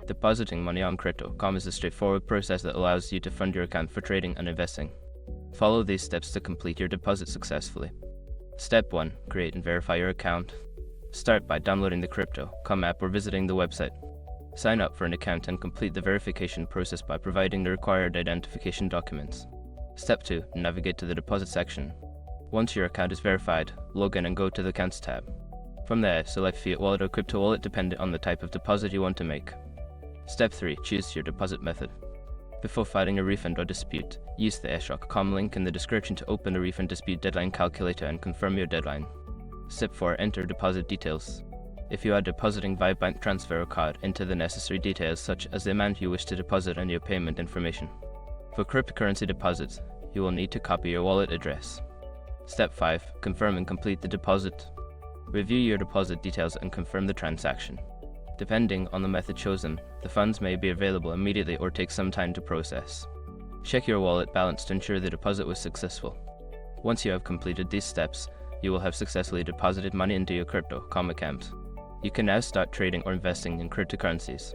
Depositing money on crypto.com is a straightforward process that allows you to fund your account for trading and investing. Follow these steps to complete your deposit successfully. Step 1. Create and verify your account. Start by downloading the crypto.com app or visiting the website. Sign up for an account and complete the verification process by providing the required identification documents. Step 2. Navigate to the deposit section. Once your account is verified, log in and go to the Accounts tab. From there, select Fiat Wallet or Crypto Wallet depending on the type of deposit you want to make. Step 3. Choose your deposit method. Before filing a refund or dispute, use the airdrop.com link in the description to open the refund dispute deadline calculator and confirm your deadline. Step 4. Enter deposit details. If you are depositing via bank transfer or card, enter the necessary details such as the amount you wish to deposit and your payment information. For cryptocurrency deposits, you will need to copy your wallet address. Step 5. Confirm and complete the deposit. Review your deposit details and confirm the transaction. Depending on the method chosen, the funds may be available immediately or take some time to process. Check your wallet balance to ensure the deposit was successful. Once you have completed these steps, you will have successfully deposited money into your crypto.com account. You can now start trading or investing in cryptocurrencies.